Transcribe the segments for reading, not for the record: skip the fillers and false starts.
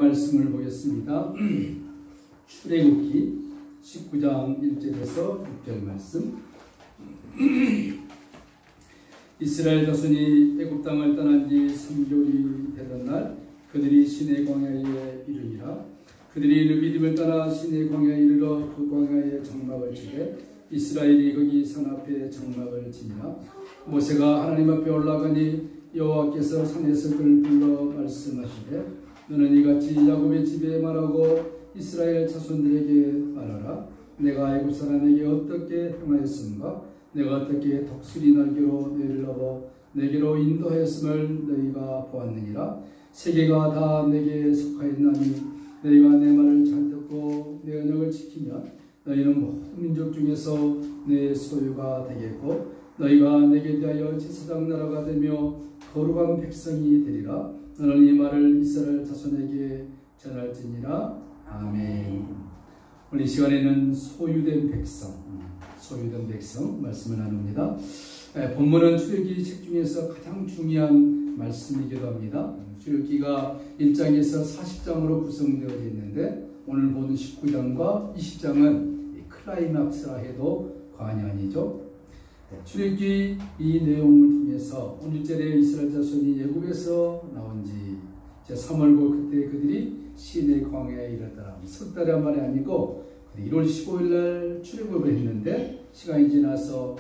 말씀을 보겠습니다. 출애굽기 19장 1절에서 6절 말씀. 이스라엘 자손이 애굽 땅을 떠난 지 3개월이 되던 날 그들이 시내 광야에 이르니라. 그들이 르비딤을 떠나 시내 광야에 이르러 그 광야에 장막을 치되 이스라엘이 거기 산 앞에 장막을 치니라. 모세가 하나님 앞에 올라가니 여호와께서 산에서 그를 불러 말씀하시되 너는 이같이 야곱의 집에 말하고 이스라엘 자손들에게 말하라. 내가 애굽 사람에게 어떻게 행하였는가? 내가 어떻게 독수리 날개로 너희를 업어 내게로 인도하였음을 너희가 보았느니라. 세계가 다 내게 속하였나니 너희가 내 말을 잘 듣고 내 언약을 지키면 너희는 모든 민족 중에서 내 소유가 되겠고 너희가 내게 대하여 제사장 나라가 되며 거룩한 백성이 되리라. 너는 이 말을 이스라엘 자손에게 전할지니라. 아멘. 오늘 이 시간에는 소유된 백성 말씀을 나눕니다. 본문은 출애굽기 책 중에서 가장 중요한 말씀이기도 합니다. 출애굽기가 1장에서 40장으로 구성되어 있는데 오늘 보는 19장과 20장은 클라이막스라 해도 과언이 아니죠. 출애굽기 이 내용을 통해서 오늘 절에 이스라엘 자손이 애굽에서 나온 지 3월고 그때 그들이 시내 광야에 이르렀더라. 석 달이 한 말이 아니고 1월 15일 날 출애굽을 했는데 시간이 지나서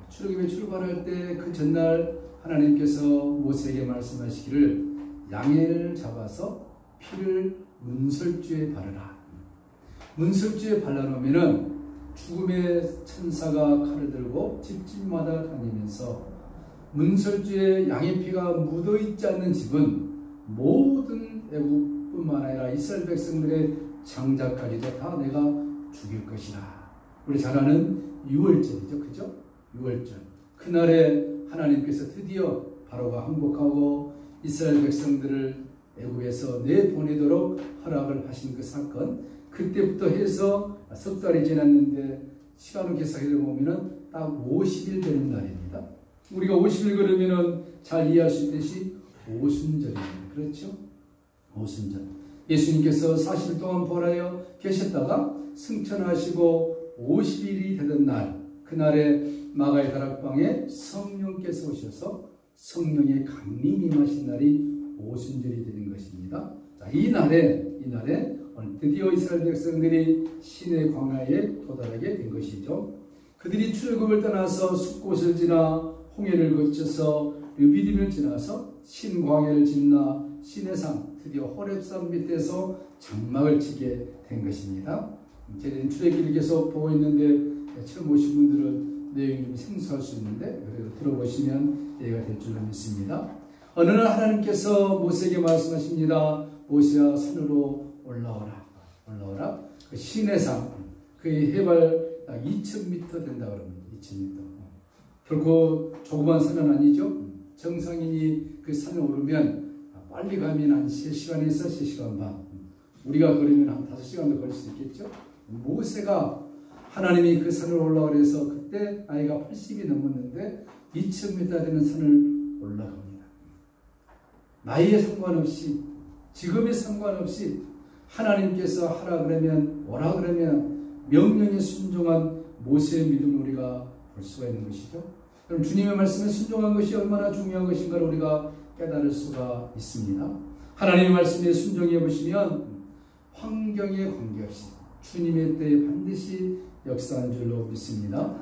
출애굽에 출발할 때 그 전날 하나님께서 모세에게 말씀하시기를 양을 잡아서 피를 문설주에 바르라. 문설주에 발라놓으면은 죽음의 천사가 칼을 들고 집집마다 다니면서 문설주에 양의 피가 묻어있지 않는 집은 모든 애국뿐만 아니라 이스라엘 백성들의 장자까지도 다 내가 죽일 것이라. 우리 잘 아는 유월절이죠. 그죠? 유월절. 그날에 하나님께서 드디어 바로가 항복하고 이스라엘 백성들을 애국에서 내보내도록 허락을 하신 그 사건, 그때부터 해서 석 달이 지났는데 시간을 계산해 보면은 딱 50일 되는 날입니다. 우리가 50일 그러면은 잘 이해할 수 있듯이 오순절입니다. 그렇죠? 오순절. 예수님께서 40일 동안 부활하여 계셨다가 승천하시고 50일이 되던 날, 그날에 마가의 다락방에 성령께서 오셔서 성령의 강림이 임하신 날이 오순절이 되는 것입니다. 자, 이 날에 오늘 드디어 이스라엘 백성들이 시내 광야에 도달하게 된 것이죠. 그들이 출애굽을 떠나서 숲곳을 지나 홍해를 거쳐서 르비딤을 지나서 신광야를 지나 시내산 드디어 호렙산 밑에서 장막을 치게 된 것입니다. 저희는 출애굽기를 계속 보고 있는데 처음 오신 분들은 내용이 좀 생소할 수 있는데 그래도 들어보시면 이해가 될 줄로 믿습니다. 어느 날 하나님께서 모세에게 말씀하십니다. 모세야 산으로 올라오라. 그 시내산, 그 해발 2,000m 된다 그럽니다. 2,000m. 결코 조그만 산은 아니죠. 정상인이 그 산에 오르면 빨리 가면 한 3시간에서 3시간 반. 우리가 걸으면 한 5시간도 걸릴 수 있겠죠. 모세가 하나님이 그 산을 올라오라 해서 그때 나이가 80이 넘었는데 2,000m 되는 산을 올라갑니다. 나이에 상관없이 지금에 상관없이 하나님께서 하라 그러면 오라 그러면 명령에 순종한 모세의 믿음을 우리가 볼 수가 있는 것이죠. 그럼 주님의 말씀에 순종한 것이 얼마나 중요한 것인가를 우리가 깨달을 수가 있습니다. 하나님의 말씀에 순종해 보시면 환경에 관계없이 주님의 때에 반드시 역사한 줄로 믿습니다.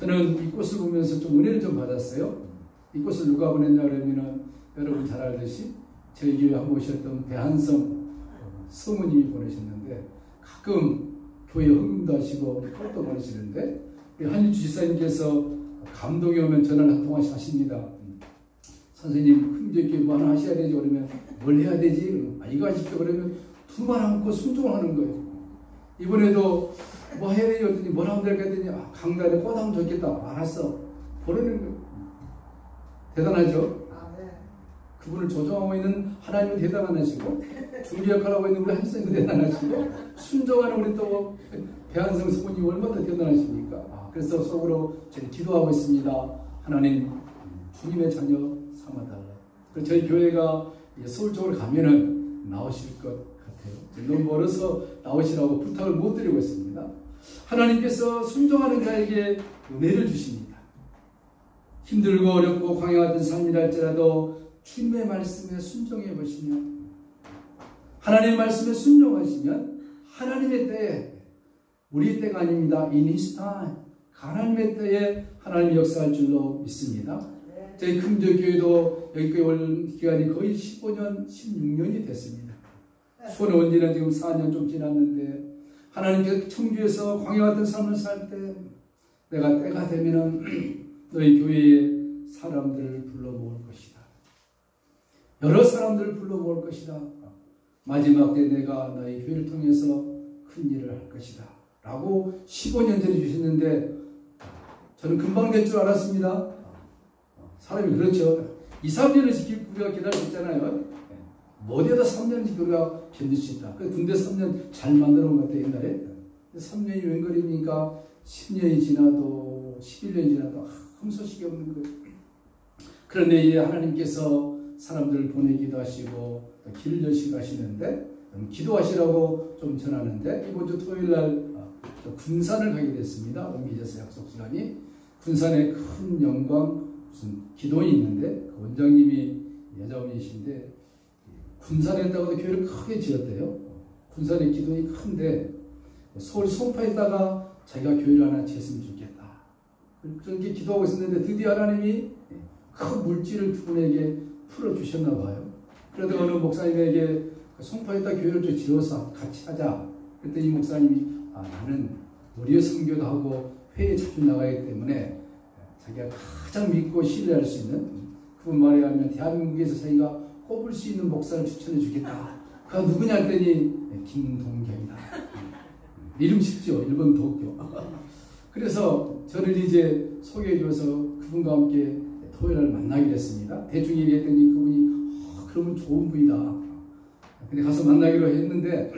저는 이 꽃을 보면서 좀 은혜를 좀 받았어요. 이 꽃을 누가 보냈냐 그러면은 여러분 잘 알듯이 저희 교회 한번 오셨던 배한성 성우님이 보내셨는데 가끔 교회 헌금도 하시고 꽃도 보내시는데 우리 한일주 지사님께서 감동이 오면 전화를 한 통화씩 하십니다. 선생님 큰교회 뭐 하나 하셔야 되지 그러면 뭘 해야 되지? 이거 하십시오 그러면 두 말 안고 순종을 하는 거예요. 이번에도 뭐 해야 되지? 그랬더니 뭘 하면 될까 했더니 강단에 꽃 하면 좋겠다. 알았어. 보내는 거예요. 대단하죠? 그분을 조종하고 있는 하나님은 대단하시고 중개 역할을 하고 있는 우리 한선님도 대단하시고 순종하는 우리 또 배한성 성우님 얼마나 대단하십니까? 그래서 속으로 저희 기도하고 있습니다. 하나님 주님의 자녀 삼아달라. 저희 교회가 서울 쪽으로 가면은 나오실 것 같아요. 너무 멀어서 나오시라고 부탁을 못 드리고 있습니다. 하나님께서 순종하는 자에게 은혜를 주십니다. 힘들고 어렵고 광야 같은 삶이랄지라도 주님의 말씀에 순종해 보시면, 하나님의 말씀에 순종하시면 하나님의 때에, 우리 때가 아닙니다. In His time, 하나님의 때에 하나님이 역사할 줄로 믿습니다. 저희 금조교회도 여기까지 올 기간이 거의 15년, 16년이 됐습니다. 수원에 온 지는 지금 4년 좀 지났는데, 하나님께서 청주에서 광야 같은 삶을 살 때 내가 때가 되면은 너희 교회에 사람들을 불러 모을 것이다. 여러 사람들을 불러 모을 것이다. 마지막 때 내가 너희 교회를 통해서 큰 일을 할 것이다. 라고 15년 전에 주셨는데, 저는 금방 될 줄 알았습니다. 사람이 그렇죠. 2, 3년을 우리가 기다렸잖아요. 어디에다 3년씩 우리가 견딜 수 있다. 군대 3년 잘 만들어 놓은 것 같아요, 옛날에. 3년이 웬 거리입니까? 10년이 지나도, 11년이 지나도 아무 소식이 없는 거예요. 그런데 이제 하나님께서 사람들을 보내기도 하시고, 길을 여시고 하시는데, 기도하시라고 좀 전하는데, 이번 주 토요일 날 군산을 가게 됐습니다. 옮기셔서 약속 시간이. 군산에 큰 영광, 무슨 기도원이 있는데, 그 원장님이 여자분이신데, 군산에다가도 교회를 크게 지었대요. 군산의 기도원이 큰데, 서울 송파에다가 자기가 교회를 하나 지었으면 좋겠다. 그렇게 기도하고 있었는데, 드디어 하나님이 큰 물질을 두 분에게 풀어주셨나 봐요. 그러다가 어느 목사님에게 송파에다 교회를 좀 지어서 같이 하자. 그랬더니 이 목사님이, 나는 무료 선교도 하고 회에 자주 나가기 때문에 자기가 가장 믿고 신뢰할 수 있는, 그분 말에 하면 대한민국에서 자기가 꼽을 수 있는 목사를 추천해 주겠다. 그가 누구냐 했더니 김동경이다. 이름 쉽죠? 일본 도쿄. 그래서 저를 이제 소개해 줘서 그분과 함께 토요일을 만나기로 했습니다. 대충 얘기했더니 그분이 그러면 좋은 분이다. 근데 가서 만나기로 했는데,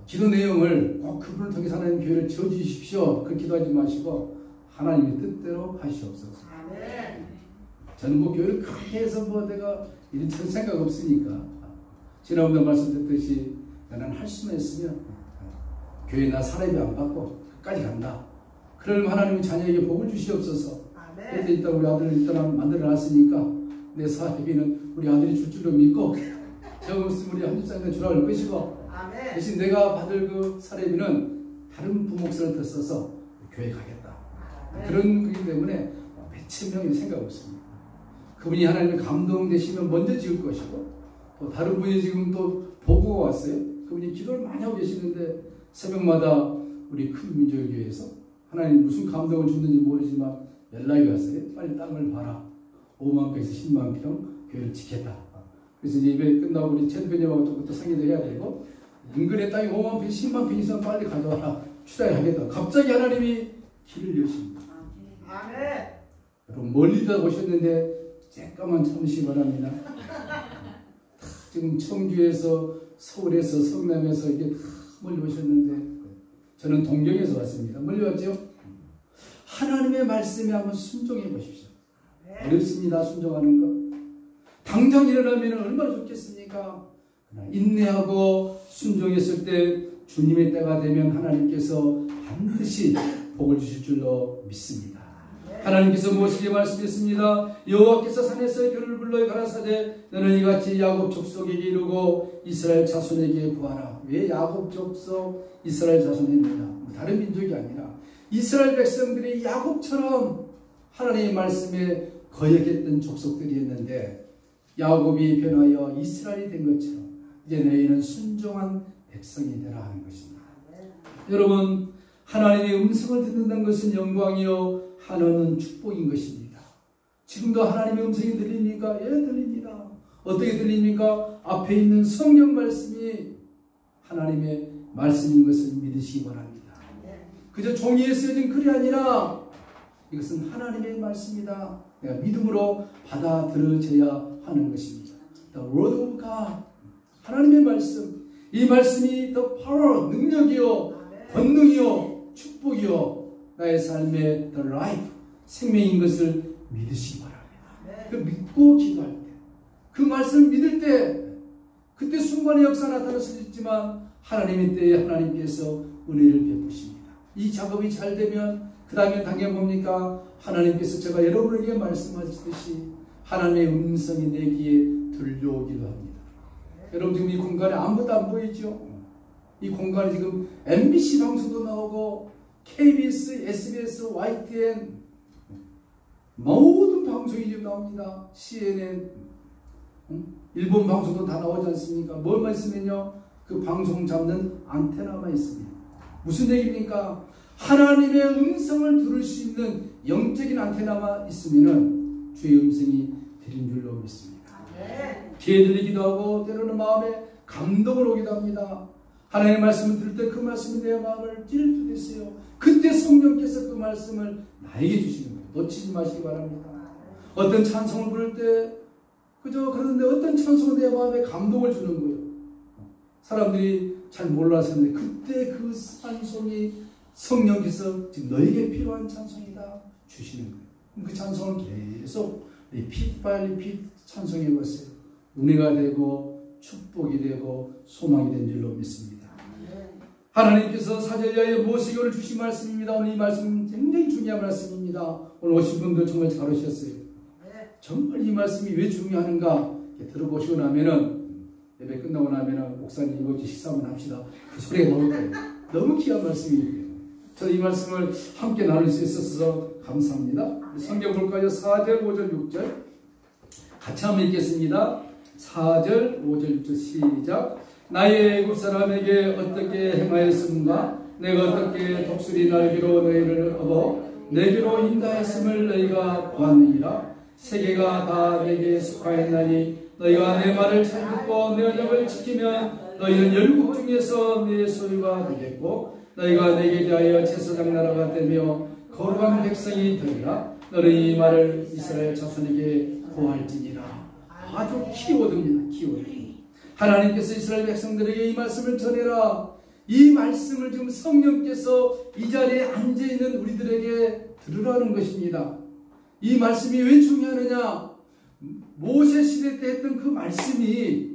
기도 내용을 꼭 그분을 통해서 하나님 교회를 지어주십시오. 그렇게 기도하지 마시고 하나님의 뜻대로 하시옵소서. 저는 뭐 교회를 크게 해서 뭐 내가 이런 생각 없으니까, 지난번에 말씀드렸듯이 나는 할 수만 있으면 교회 나 사례비 안 받고 끝까지 간다. 그러면 하나님이 자녀에게 복을 주시옵소서. 그때 일단 우리 아들을 일단 만들어 놨으니까 내 사례비는 우리 아들이 줄 줄로 믿고, 제가 없으면 우리 한집사님한테 주라 할 것이고, 대신 내가 받을 그 사례비는 다른 부목사를 더 써서 교회 가겠다. 그런 거기 때문에 몇천 명이 생각 없습니다. 그분이 하나님의 감동되시면 먼저 지을 것이고, 또 다른 분이 지금 또 보고가 왔어요. 그분이 기도를 많이 하고 계시는데, 새벽마다 우리 큰 민족교회에서 하나님 무슨 감동을 줬는지 모르지만 연락이 왔어요. 빨리 땅을 봐라. 5만 평에서 10만 평 교회를 짓겠다. 그래서 이제 예배 끝나고 우리 최대표님하고 또 상의도 해야 되고, 인근에 땅이 5만 평, 10만 평 이상 빨리 가져와라. 추자하겠다. 갑자기 하나님이 길을 여십니다. 아멘. 여러분 멀리다 오셨는데 잠깐만 참으시기 바랍니다. 지금 청주에서, 서울에서, 성남에서 이게 다 멀리 오셨는데, 저는 동경에서 왔습니다. 멀리 왔죠? 하나님의 말씀에 한번 순종해 보십시오. 어렵습니다. 순종하는 거. 당장 일어나면 얼마나 좋겠습니까? 인내하고 순종했을 때 주님의 때가 되면 하나님께서 반드시 복을 주실 줄로 믿습니다. 하나님께서 무엇이게 말씀했습니다. 여호와께서 산에서 그를 불러 가라사대 너는 이같이 야곱 족속에게 이르고 이스라엘 자손에게 구하라. 왜 야곱 족속 이스라엘 자손입니다. 다른 민족이 아니라 이스라엘 백성들이 야곱처럼 하나님의 말씀에 거역했던 족속들이었는데, 야곱이 변하여 이스라엘이 된 것처럼 이제 너희는 순종한 백성이 되라 하는 것입니다. 여러분, 하나님의 음성을 듣는다는 것은 영광이요 하나는 축복인 것입니다. 지금도 하나님의 음성이 들립니까? 예, 들립니다. 어떻게 들립니까? 앞에 있는 성경 말씀이 하나님의 말씀인 것을 믿으시기 바랍니다. 그저 종이에 쓰여진 글이 아니라 이것은 하나님의 말씀이다. 내가 믿음으로 받아들여져야 하는 것입니다. The Word of God, 하나님의 말씀. 이 말씀이 the power, 능력이요, 권능이요, 축복이요, 나의 삶의 the life, 생명인 것을 믿으시기 바랍니다. 그 믿고 기도할 때, 그 말씀을 믿을 때, 그때 순간 순간의 역사 나타날 수도 있지만 하나님의 때에 하나님께서 은혜를 베푸십니다. 이 작업이 잘 되면 그 다음에 당연 뭡니까? 하나님께서 제가 여러분에게 말씀하셨듯이 하나님의 음성이 내 귀에 들려오기도 합니다. 여러분 지금 이 공간에 아무것도 안 보이죠? 이 공간에 지금 MBC 방송도 나오고 KBS, SBS, YTN 모든 방송이 지금 나옵니다. CNN, 일본 방송도 다 나오지 않습니까? 뭘만 있으면요, 그 방송 잡는 안테나만 있습니다. 무슨 얘기입니까? 하나님의 음성을 들을 수 있는 영적인 안테나만 있으면은 주의 음성이 들린 줄로 믿습니다. 귀에 들리기도 하고 때로는 마음에 감동을 오기도 합니다. 하나님의 말씀을 들을 때 그 말씀이 내 마음을 찔 수도 있어요. 그때 성령께서 그 말씀을 나에게 주시는 거예요. 놓치지 마시기 바랍니다. 어떤 찬송을 부를 때 그저 그러는데 어떤 찬송은 내 마음에 감동을 주는 거예요. 사람들이 잘 몰라서 했는데 그때 그 찬송이 성령께서 지금 너에게 필요한 찬송이다 주시는 거예요. 그 찬송을 계속 리핏 바이 리핏 찬송해 봤어요. 은혜가 되고 축복이 되고 소망이 된 줄로 믿습니다. 하나님께서 사절야의 모세교를 주신 말씀입니다. 오늘 이 말씀은 굉장히 중요한 말씀입니다. 오늘 오신 분들 정말 잘 오셨어요. 정말 이 말씀이 왜 중요한가 들어보시고 나면은 예배 끝나고 나면은 목사님 이거 식사 한번 합시다. 그 소리가 나올 거예요. 너무 귀한 말씀이에요. 저는 이 말씀을 함께 나눌 수 있어서 감사합니다. 성경 볼까요? 4절, 5절, 6절 같이 한번 읽겠습니다. 4절, 5절, 6절 시작. 나의 애굽 사람에게 어떻게 행하였음과 내가 어떻게 독수리 날개로 너희를 업어 내게로 인도하였음을 너희가 보았느니라. 세계가 다 내게 속하였나니 너희가 내 말을 잘 듣고 내 언약을 지키면 너희는 열국 중에서 내 소유가 되겠고 너희가 내게 대하여 제사장 나라가 되며 거룩한 백성이 되리라. 너는 이 말을 이스라엘 자손에게 고할지니라. 아주 키워드입니다. 키워드. 하나님께서 이스라엘 백성들에게 이 말씀을 전해라. 이 말씀을 지금 성령께서 이 자리에 앉아있는 우리들에게 들으라는 것입니다. 이 말씀이 왜 중요하느냐? 모세 시대 때 했던 그 말씀이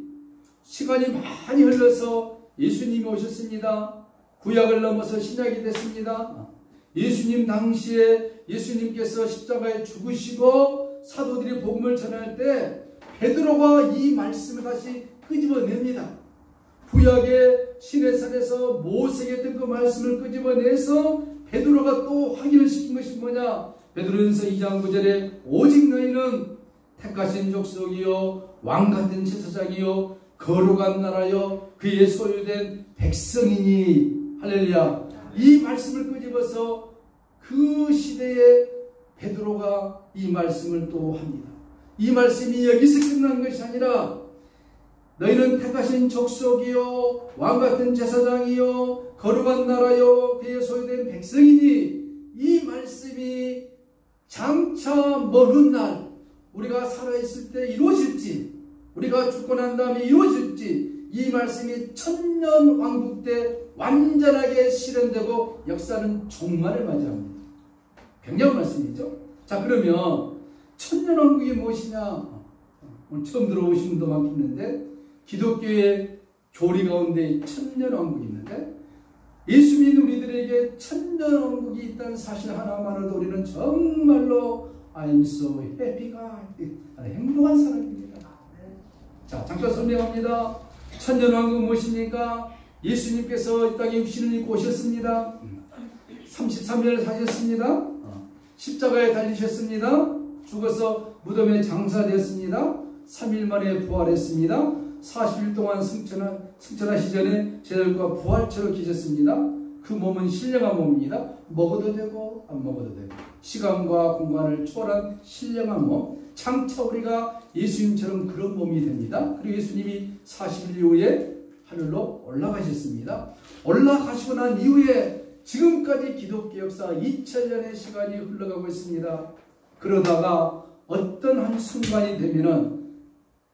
시간이 많이 흘러서 예수님이 오셨습니다. 구약을 넘어서 신약이 됐습니다. 예수님 당시에 예수님께서 십자가에 죽으시고 사도들이 복음을 전할 때 베드로가 이 말씀을 다시 끄집어냅니다. 구약의 시내산에서 모세에게 했던 그 말씀을 끄집어내서 베드로가 또 확인을 시킨 것이 뭐냐? 베드로전서 2장 9절에 오직 너희는 택하신 족속이요 왕같은 제사장이요 거룩한 나라요 그의 소유된 백성이니. 할렐루야. 이 말씀을 끄집어서 그 시대에 베드로가 이 말씀을 또 합니다. 이 말씀이 여기서 끝난 것이 아니라 너희는 택하신 족속이요 왕같은 제사장이요 거룩한 나라요 그의 소유된 백성이니. 이 말씀이 장차 먼 날 우리가 살아있을 때 이루어질지 우리가 죽고 난 다음에 이루어질지 이 말씀이 천년 왕국 때 완전하게 실현되고 역사는 종말을 맞이합니다. 굉장한 말씀이죠. 자, 그러면 천년 왕국이 무엇이냐? 오늘 처음 들어오신 분도 많겠는데 기독교의 교리 가운데 천년 왕국이 있는데 예수 믿는 우리들에게 천년 왕국이 있다는 사실 하나만으로도 우리는 정말로 I'm so happy가 행복한 사람입니다. 자, 잠깐 설명합니다. 천년 왕국 무엇입니까? 예수님께서 이 땅에 육신을 입고 오셨습니다. 33년을 사셨습니다. 십자가에 달리셨습니다. 죽어서 무덤에 장사되었습니다. 3일 만에 부활했습니다. 40일 동안 승천하시 전에 제자들과 부활체로 계셨습니다. 그 몸은 신령한 몸입니다. 먹어도 되고 안 먹어도 되고 시간과 공간을 초월한 신령한 몸. 장차 우리가 예수님처럼 그런 몸이 됩니다. 그리고 예수님이 40일 이후에 하늘로 올라가셨습니다. 올라가시고 난 이후에 지금까지 기독교 역사 2000년의 시간이 흘러가고 있습니다. 그러다가 어떤 한 순간이 되면은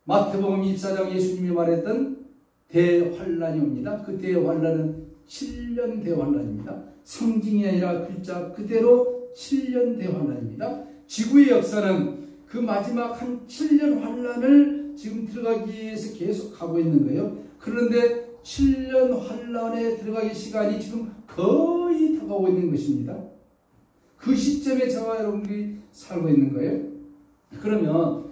마태복음 24장 예수님이 말했던 대환란이 옵니다. 그 대환란은 7년 대환란입니다. 상징이 아니라 글자 그대로 7년 대환란입니다. 지구의 역사는 그 마지막 한 7년 환란을 지금 들어가기 위해서 계속 가고 있는 거예요. 그런데 7년 환란에 들어가기 시간이 지금 거의 다가오고 있는 것입니다. 그 시점에 저와 여러분들이 살고 있는 거예요. 그러면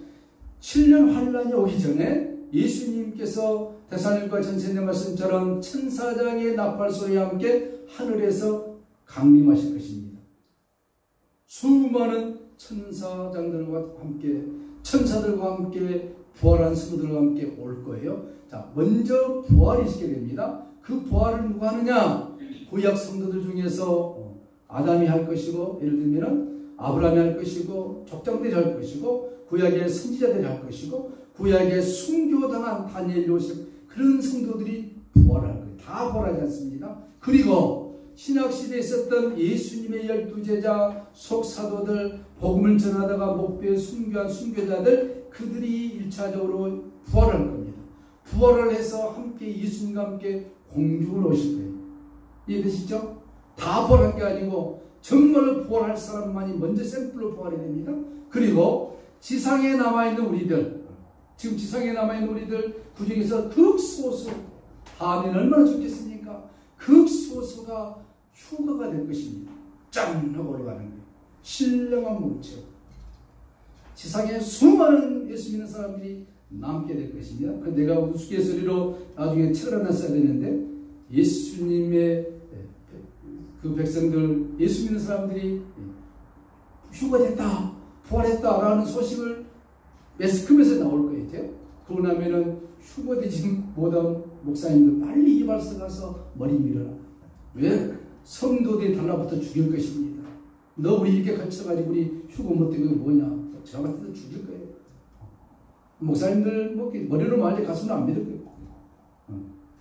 7년 환란이 오기 전에 예수님께서 데살로니가 전서의 말씀처럼 천사장의 나팔 소리와 함께 하늘에서 강림하실 것입니다. 수많은 천사장들과 함께, 천사들과 함께, 부활한 성도들과 함께 올 거예요. 자, 먼저 부활이 있게 됩니다. 그 부활을 누가 하느냐? 구약 성도들 중에서 아담이 할 것이고, 예를 들면 아브라함이 할 것이고, 족장들이 할 것이고, 구약의 선지자들이 할 것이고, 구약의 순교당한 다니엘, 요셉, 그런 성도들이 부활할 거예요. 다 부활하지 않습니다. 그리고 신약시대에 있었던 예수님의 12제자, 속사도들, 복음을 전하다가 목배에 순교한 순교자들, 그들이 1차적으로 부활할 겁니다. 부활을 해서 함께 예수님과 함께 공중을 오실 거예요. 이해되시죠? 다 부활할 게 아니고 정말로 부활할 사람만이 먼저 샘플로 부활이 됩니다. 그리고 지상에 남아있는 우리들, 지금 지상에 남아있는 우리들 그 중에서 극소수, 다음엔 얼마나 좋겠습니까? 극소수가 휴가가 될 것입니다. 짠! 하고 올라가는 거예요. 신령한 몸체. 지상에 수많은 예수 믿는 사람들이 남게 될 것입니다. 그 내가 우스갯소리로 나중에 책을 하나 써야 되는데, 예수님의 그 백성들, 예수 믿는 사람들이 휴가됐다, 부활했다라는 소식을 매스컴에서 나올 거예요. 이제. 그러고 나면은 휴가되지 못한 목사님들 빨리 이발소 가서 머리 밀어라. 왜? 성도들이 달라붙어 죽일 것입니다. 너 우리 이렇게 갇혀가지고 우리 휴가 못 되고 뭐냐? 제가 봤을 때 죽일 거예요. 목사님들 뭐 머리로 말리 가슴은 안 믿을 거예요.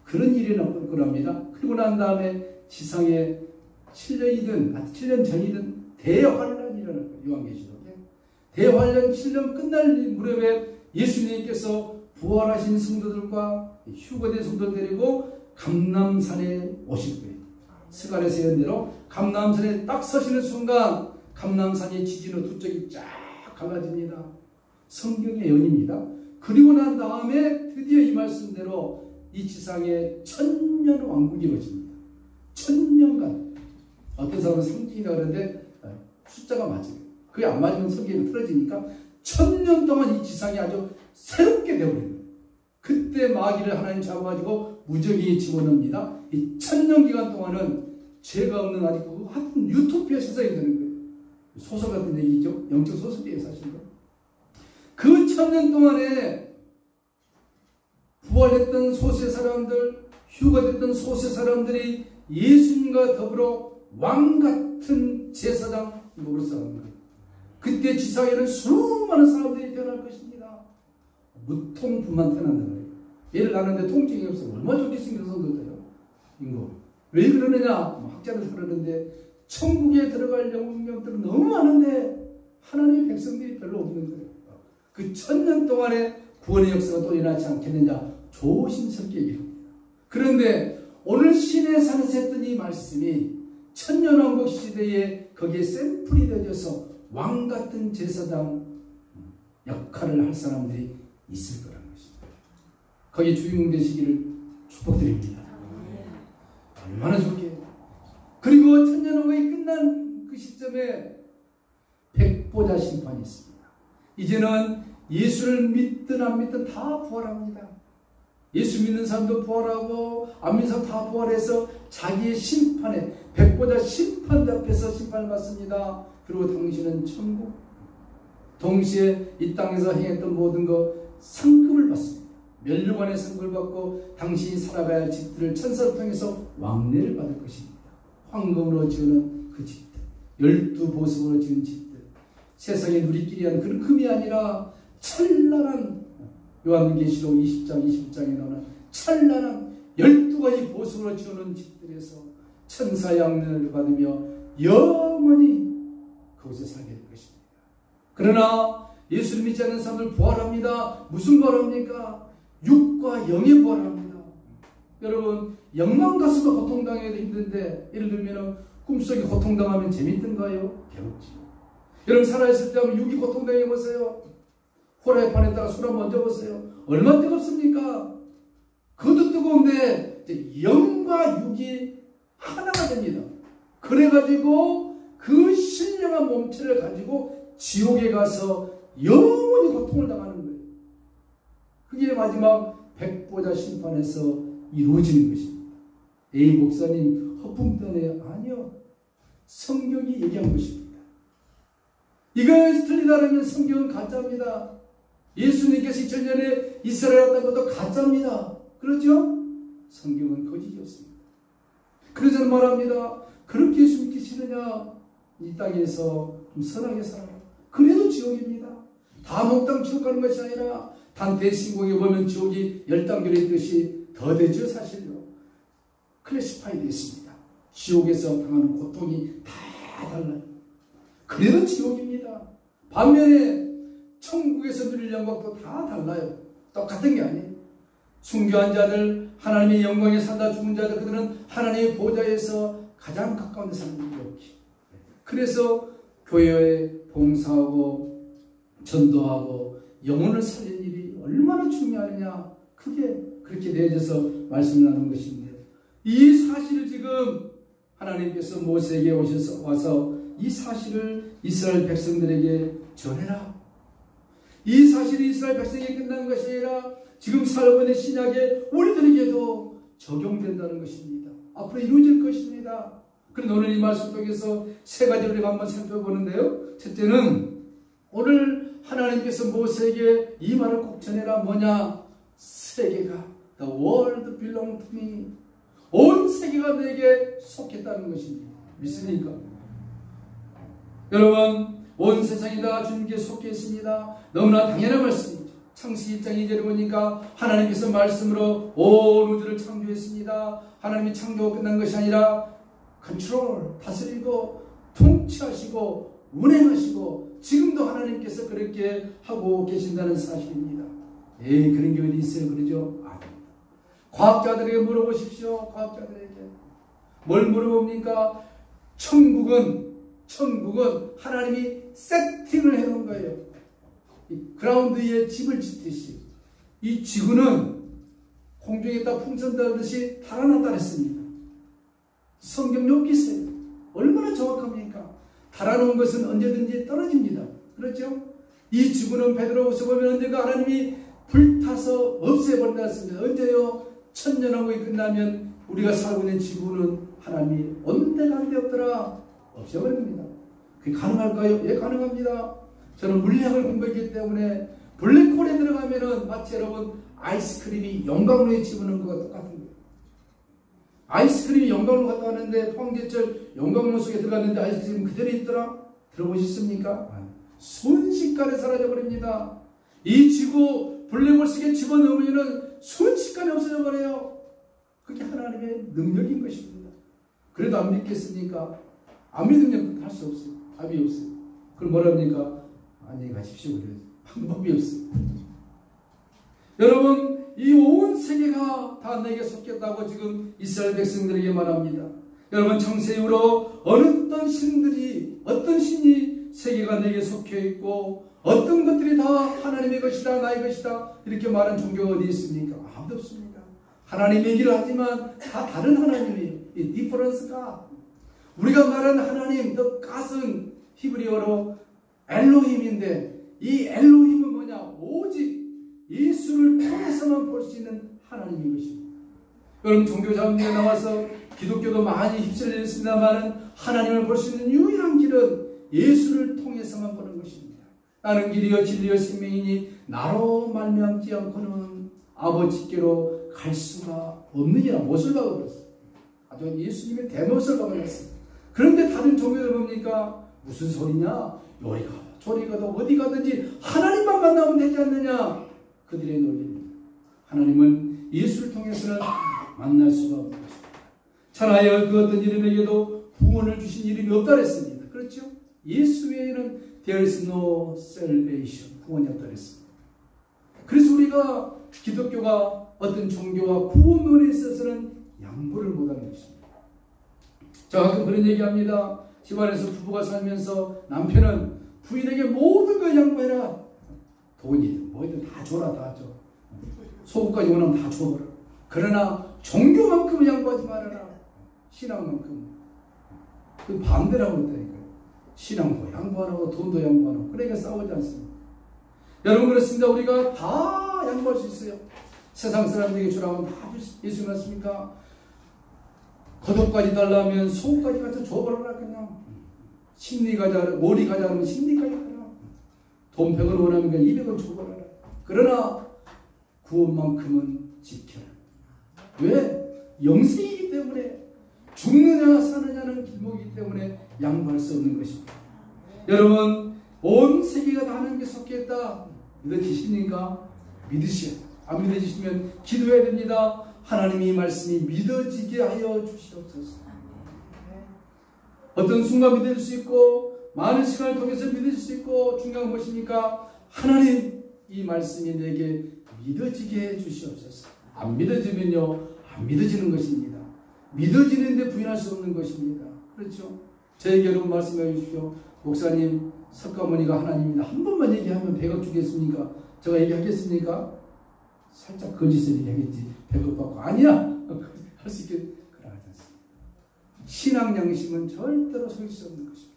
그런 일이 나올 거랍니다. 그리고 난 다음에 지상에 7년이든 7년 전이든 대환란이 일어날 거예요. 요한계시록에. 대환란 7년 끝날 무렵에 예수님께서 부활하신 성도들과 휴거된 성도들 데리고 감람산에 오실 거예요. 스가랴서 예언대로 감람산에 딱 서시는 순간 감람산이 지진으로 두 쪽이 쫙 갈라집니다. 성경의 예언입니다. 그리고 난 다음에 드디어 이 말씀대로 이 지상에 1000년 왕국이 이루어집니다. 1000년간. 어떤 사람은 상징이라고 그러는데 숫자가 맞아요. 그게 안 맞으면 성경이 틀어지니까 1000년 동안 이 지상이 아주 새롭게 되어버립니다. 그때 마귀를 하나님 잡아가지고 무적이 집어넣습니다. 이 1000년 기간 동안은 죄가 없는 아직 하여튼 유토피아 세상이 되는 거예요. 소설 같은 얘기죠. 영적 소설이에요, 사실은. 그 1000년 동안에 부활했던 소수의 사람들, 휴거됐던 소수의 사람들이 예수님과 더불어 왕같은 제사장 노릇하는 거예요. 그때 지상에는 수많은 사람들이 태어날 것입니다. 무통분만 태어난다는 거예요. 얘를 낳는데 통증이 없어. 얼마나 좋게 생긴 성도들요. 인고. 왜 그러느냐? 학자들 그러는데 천국에 들어갈 영웅들은 너무 많은데 하나님의 백성들이 별로 없는 거예요. 그 1000년 동안에 구원의 역사가 또 일어나지 않겠느냐? 조심스럽게 얘기합니다. 그런데 오늘 신의 산에서 했던 이 말씀이 천년왕국 시대에 거기에 샘플이 되어져서 왕같은 제사장 역할을 할 사람들이 있을 거라는 것입니다. 거기 주인공 되시기를 축복드립니다. 얼마나 좋게. 그리고 천년왕국이 끝난 그 시점에 백보자 심판이 있습니다. 이제는 예수를 믿든 안 믿든 다 부활합니다. 예수 믿는 사람도 부활하고 안 믿는 사람 다 부활해서 자기의 심판에 백보자 심판대 앞에서 심판을 받습니다. 그리고 당신은 천국, 동시에 이 땅에서 행했던 모든 것 상급을 받습니다. 멸류관의 상급을 받고 당신이 살아가야 할 집들을 천사를 통해서 왕래를 받을 것입니다. 황금으로 지어놓은 그 집들, 12보석으로 지은 집들, 세상에 누리끼리한 그런 금이 아니라 찬란한, 요한계시록 20장 21장에 나오는 찬란한 12가지 보석으로 지어놓은 집들에서 천사의 왕래를 받으며 영원히 그곳에 살게 될 것입니다. 그러나 예수를 믿지 않는 사람들 부활합니다. 무슨 부활합니까? 육과 영의 부활합니다. 여러분, 영만 가서도 고통당해도 힘든데, 예를 들면 꿈속에 고통당하면 재밌던가요? 괴롭지요. 여러분, 살아있을 때 하면 육이 고통당해보세요. 호라이판에다가 술 한번 얹어보세요. 얼마나 뜨겁습니까? 그것도 뜨거운데 영과 육이 하나가 됩니다. 그래가지고 그 신령한 몸체를 가지고 지옥에 가서 영원히 고통을 당하는 거예요. 그게 마지막 백보자 심판에서 이루어지는 것입니다. 에이 목사님 허풍떠네요. 아니요. 성경이 얘기한 것입니다. 이거에 틀리다면 성경은 가짜입니다. 예수님께서 2000년에 이스라엘 왔다는 것도 가짜입니다. 그렇죠? 성경은 거짓이 없습니다. 그래서 저는 말합니다. 그렇게 예수 믿기 싫으냐? 이 땅에서 좀 선하게 살아라. 그래도 지옥입니다. 다 몽땅 지옥 가는 것이 아니라 단테 신공에 보면 지옥이 10단계로 있듯이 더 되죠 사실요. 클래시파이 됐습니다. 지옥에서 당하는 고통이 다 달라요. 그래도 지옥입니다. 반면에 천국에서 누릴 영광도 다 달라요. 똑같은 게 아니에요. 순교한 자들, 하나님의 영광에 산다 죽은 자들, 그들은 하나님의 보좌에서 가장 가까운 데 사는 것이. 그래서 교회에 봉사하고 전도하고 영혼을 살리는 일이 얼마나 중요하느냐. 그게 그렇게 내어져서 말씀을 나누는 것인데, 이 사실을 지금 하나님께서 모세에게 와서 이 사실을 이스라엘 백성들에게 전해라. 이 사실이 이스라엘 백성에게 끝난 것이 아니라 지금 살고 있는 신약에 우리들에게도 적용된다는 것입니다. 앞으로 이루어질 것입니다. 그런데 오늘 이 말씀 속에서 세 가지를 우리가 한번 살펴보는데요. 첫째는 오늘 하나님께서 모세에게 이 말을 꼭 전해라. 뭐냐? 세계가 The world belong to me. 온 세계가 내게 속했다는 것입니다. 믿습니까? 여러분, 온 세상이 다 주님께 속해 있습니다. 너무나 당연한 말씀이죠. 창세기 1장 2절에 보니까 하나님께서 말씀으로 온 우주를 창조했습니다. 하나님이 창조가 끝난 것이 아니라 컨트롤, 다스리고 통치하시고 운행하시고 지금도 하나님께서 그렇게 하고 계신다는 사실입니다. 에이, 그런 게 어디 있어요? 그러죠? 아닙니다. 과학자들에게 물어보십시오. 과학자들에게. 뭘 물어봅니까? 천국은 하나님이 세팅을 해놓은 거예요. 이 그라운드 위에 집을 짓듯이 이 지구는 공중에다 풍선 달듯이 달아났다 했습니다. 성경 욥기세요. 얼마나 정확합니까? 달아놓은 것은 언제든지 떨어집니다. 그렇죠? 이 지구는 베드로후서 보면 언제가 하나님이 불타서 없애버린다 했습니다. 언제요? 천년왕국이 끝나면 우리가 살고 있는 지구는 하나님이 온데간데 없더라 없애버립니다. 그게 가능할까요? 예, 가능합니다. 저는 물리학을 공부했기 때문에 블랙홀에 들어가면은 마치 여러분 아이스크림이 영광로에 집어넣은 것과 똑같은 거예요. 아이스크림이 영광로 갔다 왔는데 포항제철 영광로 속에 들어갔는데 아이스크림 그대로 있더라? 들어보셨습니까? 순식간에 사라져버립니다. 이 지구 블랙홀 속에 집어넣으면 순식간에 없어져 버려요. 그게 하나님의 능력인 것입니다. 그래도 안 믿겠습니까? 안 믿으면 할 수 없어요. 답이 없어요. 그럼 뭐라 합니까? 안녕히 가십시오. 그래요. 방법이 없어요. 여러분, 이 온 세계가 다 내게 속했다고 지금 이스라엘 백성들에게 말합니다. 여러분, 창세 이후로 어떤 신이 세계가 내게 속해 있고 어떤 것들이 다 하나님의 것이다, 나의 것이다 이렇게 말하는 종교가 어디 있습니까? 아무도 없습니다. 하나님 얘기를 하지만 다 다른 하나님이에요. 이 디퍼런스가 우리가 말하는 하나님, 더 갓은 히브리어로 엘로힘인데 이 엘로힘은 뭐냐? 오직 예수를 통해서만 볼 수 있는 하나님인 것입니다. 여러분, 종교자분들이 나와서 기독교도 많이 휩쓸려 있습니다만 하나님을 볼 수 있는 유일한 길은 예수를 통해서만 보는 것입니다. 나는 길이요 진리요 생명이니 나로 말미암지 않고는 아버지께로 갈 수가 없느니라 못을 박아버렸어요. 아주 예수님의 대못을 박아버렸어요. 그런데 다른 종교들 뭡니까? 무슨 소리냐? 요리 가도 저리 가도 어디 가든지 하나님만 만나면 되지 않느냐? 그들의 논리입니다. 하나님은 예수를 통해서는 만날 수가 없는 것입니다. 천하의 그 어떤 이름에게도 구원을 주신 이름이 없다 그랬습니다. 그렇죠? 예수 외에는 there is no salvation. 구원이 없다 그랬습니다. 그래서 우리가 기독교가 어떤 종교와 구원론에 있어서는 양보를 못하는 것입니다. 저 가끔 그런 얘기합니다. 집안에서 부부가 살면서 남편은 부인에게 모든 걸 양보해라. 돈이든 뭐든 다 줘라, 다 줘. 소금까지 원하면 다 줘버려. 그러나 종교만큼은 양보하지 말아라. 신앙만큼. 그 반대라고 했다니까요. 신앙도 양보하라고 돈도 양보하라고. 그러니까 싸우지 않습니다. 여러분 그렇습니다. 우리가 다 양보할 수 있어요. 세상 사람들에게 주라면 다 예수 맞습니까? 겉옷까지 달라면 속옷까지 갖다 줘버려라. 그냥 심리 가자, 머리 가자 하면 심리까지 가라. 돈 100원 원하면 그냥 200원 줘버려라. 그러나 구원만큼은 지켜라. 왜? 영생이기 때문에, 죽느냐 사느냐는 길목이기 때문에 양보할 수 없는 것입니다. 여러분, 온 세계가 다 하나님께 속해 있다. 믿어지십니까? 믿으셔야 돼요. 안 믿어지시면 기도해야 됩니다. 하나님이 이 말씀이 믿어지게 하여 주시옵소서. 어떤 순간 믿을 수 있고 많은 시간을 통해서 믿을 수 있고, 중요한 것입니까? 하나님 이 말씀이 내게 믿어지게 해 주시옵소서. 안 믿어지면요, 안 믿어지는 것입니다. 믿어지는데 부인할 수 없는 것입니다. 그렇죠? 저에게 여러분 말씀해 주십시오. 목사님, 석가모니가 하나님입니다. 한 번만 얘기하면 100억 주겠습니까? 제가 얘기하겠습니까? 살짝 거짓을 얘기하겠지. 100억 받고. 아니야! 할 수 있게. 그러하지 않습니다. 신앙 양심은 절대로 설 수 없는 것입니다.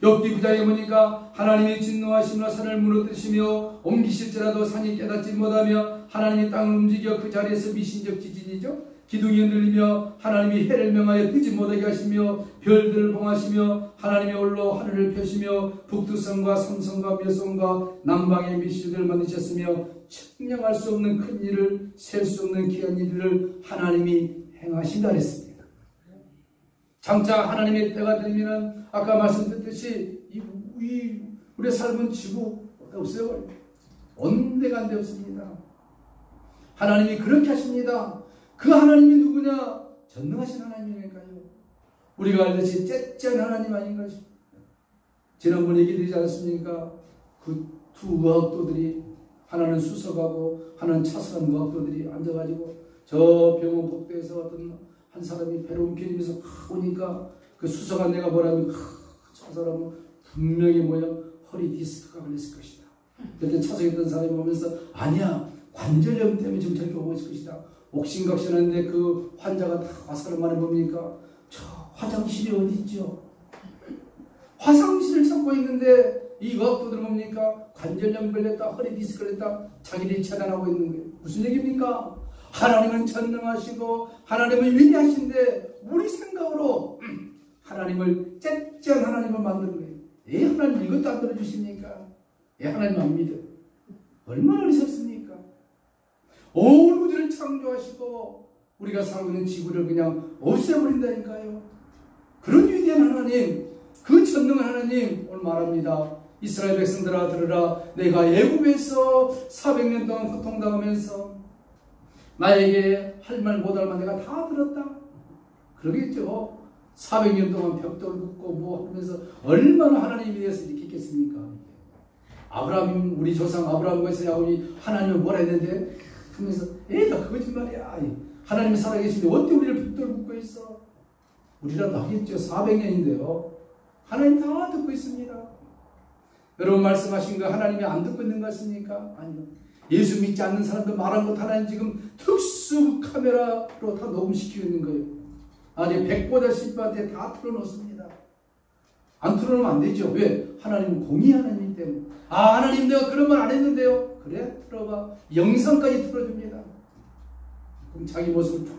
욥기 9장에 보니까 하나님이 진노하시며 산을 무너뜨리시며 옮기실지라도 산이 깨닫지 못하며 하나님이 땅을 움직여 그 자리에서 미신적 지진이죠. 기둥이 흔들리며 하나님이 해를 명하여 뜨지 못하게 하시며 별들을 봉하시며 하나님이 홀로 하늘을 펴시며 북두성과 삼성과 묘성과 남방의 미신들을 만드셨으며 측량할 수 없는 큰 일을, 셀 수 없는 귀한 일을 하나님이 행하신다 했습니다. 장차 하나님의 때가 되면 아까 말씀드렸듯이 우리의 삶은 지구 없어요. 온데간데 없습니다. 하나님이 그렇게 하십니다. 그 하나님이 누구냐? 전능하신 하나님이니까요. 우리가 알듯이 째째한 하나님 아닌가 싶습니다. 지난번에 얘기드리지 않았습니까? 그 두 의학도들이, 하나는 수석하고 하나는 차석한 의학도들이 앉아가지고 저 병원 복도에서 어떤 한 사람이 배를 움켜쥐면서 오니까 그 수석한 내가 뭐라면 저 사람은 분명히 허리 디스크가 걸렸을 것이다. 그때 차석에 있던 사람이 오면서 아니야, 관절염 때문에 지금 저렇게 오고 있을 것이다. 옥신각신한데 그 환자가 다 와서 말해 봅니까? 저 화장실이 어디 있죠? 화장실을 찾고 있는데 이 의학도들 뭡니까? 관절염 걸렸다, 허리 디스크 걸렸다, 자기들이 차단하고 있는 거예요. 무슨 얘기입니까? 하나님은 전능하시고 하나님은 위대하신데 우리 생각으로 하나님을 째째한 하나님을 만드는 거예요. 왜 하나님 이것도 안 들어주십니까? 왜 하나님 안 믿어? 얼마나 어리석습니까? 온 우주를 창조하시고 우리가 살고 있는 지구를 그냥 없애버린다니까요. 그런 위대한 하나님, 그 전능한 하나님 오늘 말합니다. 이스라엘 백성들아 들으라. 내가 애굽에서 400년 동안 고통당하면서 나에게 할 말 못할 말 내가 다 들었다. 그러겠죠. 400년 동안 벽돌 긋고 뭐 하면서 얼마나 하나님에 대해서 이렇게 했겠습니까? 아브라함, 우리 조상 아브라함과에서 야곱이 하나님을 뭐라 했는데 하면서 다 거짓말이야. 하나님이 살아계신데 어떻게 우리를 벽돌 긋고 있어? 우리라도 하겠죠. 400년인데요. 하나님 다 듣고 있습니다. 여러분 말씀하신 거 하나님이 안 듣고 있는 것 같습니까? 아니요. 예수 믿지 않는 사람들 말한 것 하나님 지금 특수 카메라로 다 녹음시키고 있는 거예요. 아니 100보다 10한테 다 틀어놓습니다. 안 틀어놓으면 안 되죠. 왜? 하나님은 공의 하나님이기 때문에. 아, 하나님 내가 그런 말 안 했는데요. 그래? 틀어봐. 영상까지 틀어줍니다. 그럼 자기 모습을 쫙.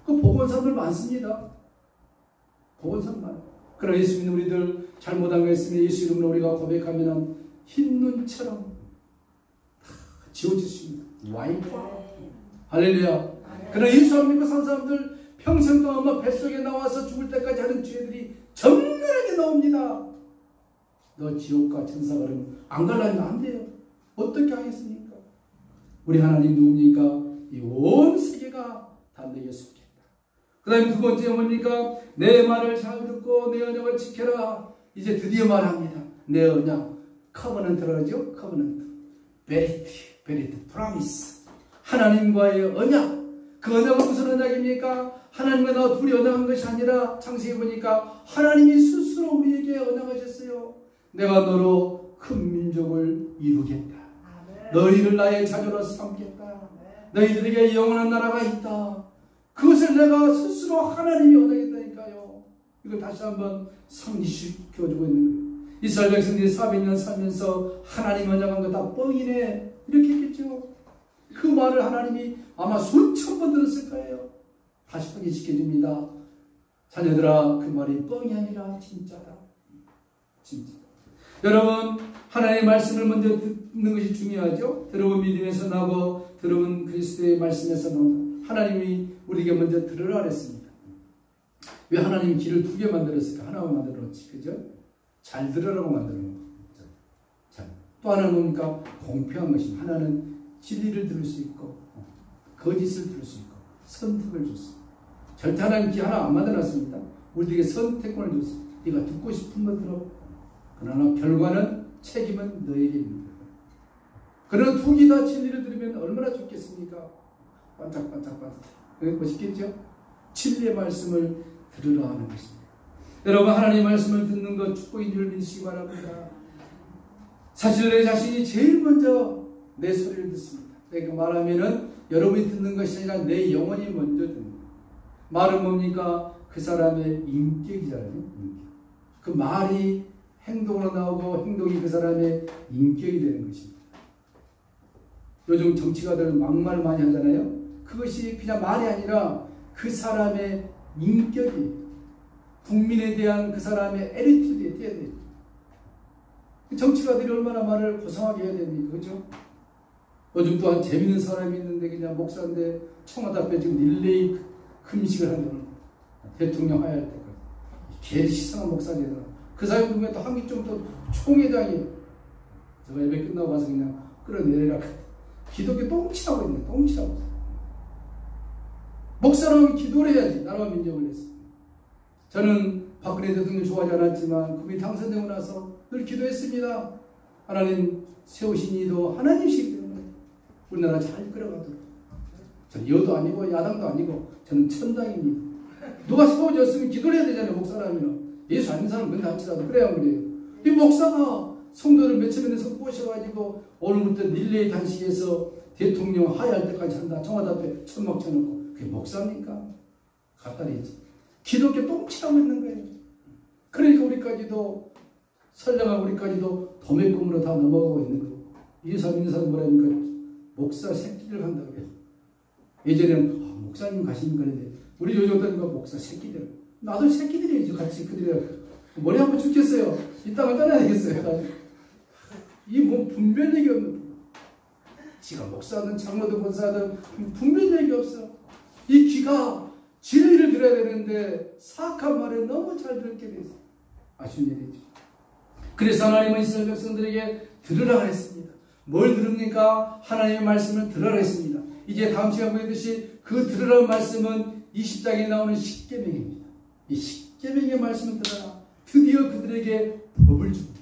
그 보고 온 사람들 많습니다. 보고 온 사람 많아요. 그러나 예수 믿는 우리들 잘못한 거 있으면 예수 이름으로 우리가 고백하면 흰 눈처럼 지워지십니다. 와이파. 할렐루야. 그러나 예수 안 믿고 산 사람들 평생 동안 엄마 뱃속에 나와서 죽을 때까지 하는 죄들이 정렬하게 나옵니다. 너 지옥과 천사 가려면 안 갈라면 안 돼요. 어떻게 하겠습니까? 우리 하나님 누굽니까? 이 온 세계가 다 내게 속했다. 그 다음에 두 번째 뭡니까? 내 말을 잘 듣고 내 언약을 지켜라. 이제 드디어 말합니다. 내 언약. 커버넌트라고 하죠? 커버넌트. 베리트, 프라미스. 하나님과의 언약. 그 언약은 무슨 언약입니까? 하나님과 나와 둘이 언약한 것이 아니라 창세기 보니까 하나님이 스스로 우리에게 언약하셨어요. 내가 너로 큰 민족을 이루겠다. 너희를 나의 자녀로 삼겠다. 너희들에게 영원한 나라가 있다. 그것을 내가 스스로 하나님이 얻어야겠다니까요. 이걸 다시 한번 상기시켜주고 있는 거예요. 이스라엘 백성들이 400년 살면서 하나님 언약한 거 다 뻥이네 이렇게 했겠죠. 그 말을 하나님이 아마 수천 번 들었을 거예요. 다시 확인시켜줍니다. 자녀들아, 그 말이 뻥이 아니라 진짜다. 진짜. 여러분, 하나님의 말씀을 먼저 듣는 것이 중요하죠. 들어본 믿음에서 나고 들어본 그리스도의 말씀에서 나온다. 하나님이 우리에게 먼저 들으라 그랬습니다. 왜 하나님이 귀를 2개 만들었을까? 하나만 만들어 놓지, 그죠? 잘 들으라고 만들어 놓은 거. 또 하나는 뭡니까? 공평한 것입니다. 하나는 진리를 들을 수 있고 거짓을 들을 수 있고 선택을 줬습니다. 절대 하나님 귀 하나 안 만들어놨습니다. 우리에게 선택권을 줬습니다. 네가 듣고 싶은 거 들어. 그러나 결과는 책임은 너에게 있는 거예요. 그러나 2개 다 진리를 들으면 얼마나 좋겠습니까? 반짝반짝반짝. 멋있겠죠? 진리의 말씀을 들으라 하는 것입니다. 여러분, 하나님의 말씀을 듣는 것 축복인 줄 믿으시기 바랍니다. 사실 내 자신이 제일 먼저 내 소리를 듣습니다. 내가 말하면은 여러분이 듣는 것이 아니라 내 영혼이 먼저 듣는 거예요. 말은 뭡니까? 그 사람의 인격이잖아요. 인격. 그 말이 행동으로 나오고 행동이 그 사람의 인격이 되는 것입니다. 요즘 정치가들 막말 많이 하잖아요. 그것이 그냥 말이 아니라 그 사람의 인격이 국민에 대한 그 사람의 애티튜드에 띄어야 돼요. 정치가들이 얼마나 말을 고상하게 해야 됩니까? 그렇죠? 요즘 또한 재밌는 사람이 있는데 그냥 목사인데 청와대 앞에 지금 릴레이 금식을 한다는 대통령 하야할 때까지. 개 시성한 목사님이더라. 그 사람 보면 또 한기 좀 더 총회장이에요. 제가 예배 끝나고 가서 그냥 끌어내리라. 기독교 똥치라고 있네. 똥치라고. 목사라면 기도를 해야지. 나라와 민족을 했어. 저는 박근혜 대통령 좋아하지 않았지만 그분이 당선되고 나서 늘 기도했습니다. 하나님 세우신 이도 하나님이시기 때문에 우리나라 잘 끌어가도록. 저는 여도 아니고 야당도 아니고 저는 천당입니다. 누가 세워졌으면 기도를 해야 되잖아요. 목사라면. 예수 아닌 사람은 그런다 할지라도 그래야 그래요. 이 목사가 성도를 몇천 명에서 꼬셔가지고 오늘부터 릴레이 단식에서 대통령 하야할 때까지 한다. 청와대 앞에 천막 쳐놓고 그게 목사입니까? 갖다리지. 기독교 똥치라고 있는 거예요. 그러니까 우리까지도 선량한 우리까지도 도매금으로 다 넘어가고 있는 거고. 예수 믿는 사람 뭐라니까 목사 새끼들 간다고 해요. 예전에는 목사님 가시는 거는데 우리 요즘은 목사 새끼들. 나도 새끼들이죠. 같이 그들이 머리 한번 죽겠어요. 이 땅을 떠나야 되겠어요. 이 뭐 분별력이 없는. 지가 목사든 장로든 권사든 분별력이 없어. 이 귀가 진리를 들어야 되는데 사악한 말을 너무 잘 듣게 돼서 아쉬운 일이죠. 그래서 하나님은 이스라엘 백성들에게 들으라 했습니다. 뭘 들읍니까? 하나님의 말씀을 들으라 했습니다. 이제 다음 시간 보였듯이 그 들으라는 말씀은 20장에 나오는 십계명입니다. 이 십계명의 말씀을 들어라. 드디어 그들에게 법을 줍니다.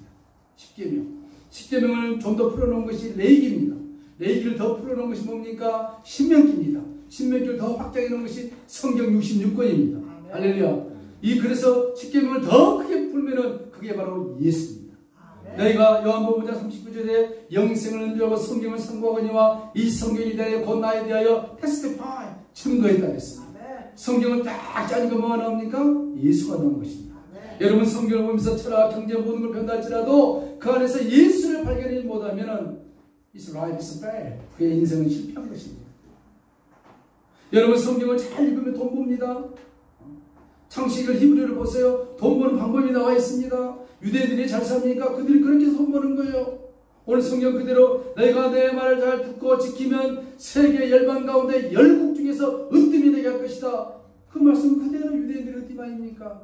십계명. 십계명을 좀 더 풀어놓은 것이 레위기입니다. 레위기를 더 풀어놓은 것이 뭡니까? 신명기입니다. 신명기를 더 확장해 놓은 것이 성경 66권입니다. 할렐루야. 그래서 십계명을 더 크게 풀면은 그게 바로 예수입니다. 너희가 요한복음 5장 39절에 영생을 은주하고 성경을 선고하거니와 이 성경에 대하여 곧 나에 대하여 testify 증거했다 했습니다. 성경을 딱 짜니까 뭐가 나옵니까? 예수가 나온 것입니다. 여러분 성경을 보면서 철학, 경제 모든 걸 변달지라도 그 안에서 예수를 발견하지 못하면 His life is bad. 그의 인생은 실패한 것입니다. 여러분 성경을 잘 읽으면 돈 봅니다. 창세기를 히브리를 보세요. 돈 버는 방법이 나와 있습니다. 유대인들이 잘 삽니까? 그들이 그렇게 해서 돈 버는 거예요. 오늘 성경 그대로 내가 내 말을 잘 듣고 지키면 세계 열방 가운데 열국 중에서 으뜸이 되게 할 것이다. 그 말씀 그대로 유대인들의 으뜸 아닙니까?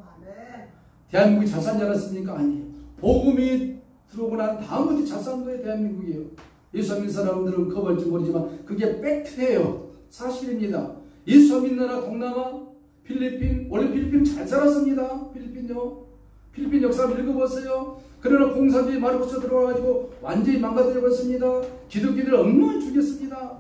대한민국이 잘 산지 않았습니까? 아니에요. 복음이 들어오고 난 다음부터 잘 산 거예요. 대한민국이에요. 예수 믿는 사람들은 그거 볼지 모르지만 그게 팩트예요. 사실입니다. 예수 믿는 나라 동남아 필리핀, 원래 필리핀 잘 살았습니다. 필리핀요. 필리핀 역사 읽어보세요. 그러나 공산주의 마르코스 들어와가지고 완전히 망가뜨려버렸습니다. 기독교인들 엉망을 죽였습니다.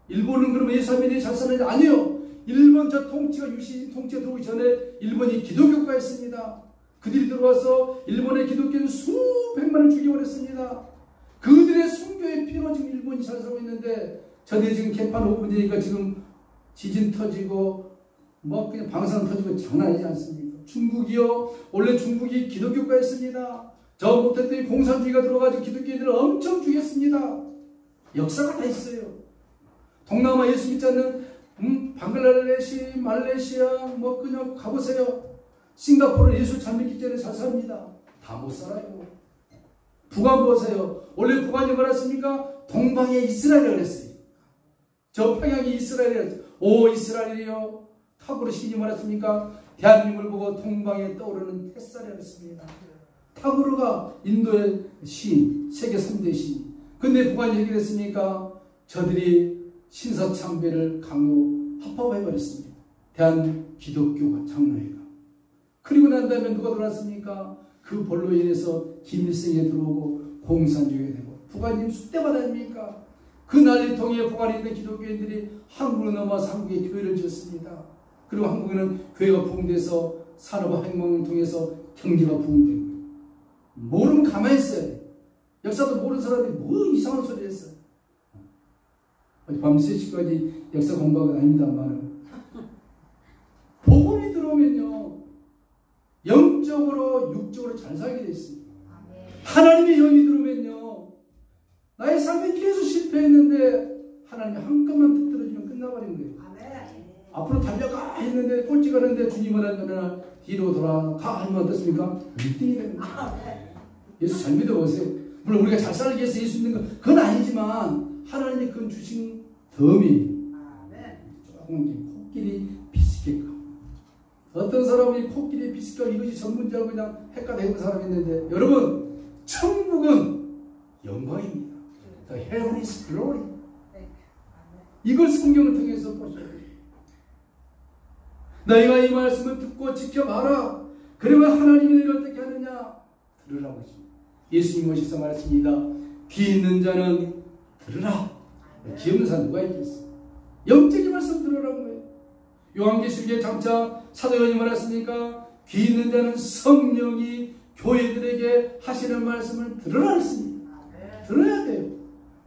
일본은 그러면 예수민이 잘 사는지 아니요. 일본 저 통치가 유신 통치가 들어오기 전에 일본이 기독교가였습니다. 그들이 들어와서 일본의 기독교인 수백만을 죽여버렸습니다. 그들의 순교의 피로 지금 일본이 잘 살고 있는데 저들이 지금 개판 5분이니까 지금 지진 터지고 뭐 그냥 방사능 터지고 장난 아니지 않습니까? 중국이요. 원래 중국이 기독교가였습니다. 저 못했더니 공산주의가 들어가지고 기독교인들을 엄청 죽였습니다. 역사가 다 있어요. 동남아 예수 믿지 않는 방글라데시, 말레이시아 뭐 그냥 가보세요. 싱가포르 예수 잘 믿기 때문에 잘 삽니다. 다 못 살아요. 북한 보세요. 원래 북한이 뭐랬습니까? 동방의 이스라엘이라고 그랬어요. 저 평양이 이스라엘이라고 했어요. 오 이스라엘이요. 탁으로 신이 말했습니까? 대한민국을 보고 동방에 떠오르는 햇살이라고 했습니다. 탁으로가 인도의 시인, 세계 3대 시인. 근데 북한이 얘기를 했습니까? 저들이 신사참배를 강요 합법해버렸습니다. 대한 기독교가 장로회가. 그리고 난 다음에 누가 들어왔습니까? 그 벌로 인해서 김일성이 들어오고 공산주의가 되고 북한이 숫대밭 아닙니까? 그 난리통에 북한에 있는 기독교인들이 한국으로 넘어와서 한국에 교회를 지었습니다. 그리고 한국에는 교회가 부흥돼서 산업혁명을 통해서 경제가 부흥된 거예요. 모르면 가만히 있어야 돼. 역사도 모르는 사람이 뭐 이상한 소리 했어. 밤 3시까지 역사 공부하고 다닙니다만 복음이 들어오면요 영적으로 육적으로 잘 살게 돼 있습니다. 하나님의 영이 들어오면요 나의 삶이 계속 실패했는데 하나님이 한껏만 툭 들어주면 끝나버린 거예요. 앞으로 달려가 했는데 꼴찌 가는데 주님을 하면 뒤로 돌아가 하면 어떻습니까? 1등이 되는 거예요. 예수 잘 믿어보세요. 물론 우리가 잘 살기 위해서 예수 믿는 건 그건 아니지만 하나님이 그건 주신 덤이 조금 코끼리 비슷할까. 어떤 사람이 코끼리 비슷할까 이것이 전문적으로 그냥 헷갈리는 사람이 있는데 여러분 천국은 영광입니다. The heaven is glory. 이걸 성경을 통해서 보셔야 돼요. 너희가 이 말씀을 듣고 지켜봐라. 그러면 하나님이 너희를 어떻게 하느냐? 들으라고 했습니다. 예수님 오셔서 말했습니다. 귀 있는 자는 들으라. 귀 없는 사람 누가 있겠어? 영적인 말씀 들으라는 거예요. 요한계시록에 장차 사도 요한이 말했습니까? 귀 있는 자는 성령이 교회들에게 하시는 말씀을 들으라 했습니다. 들어야 돼요.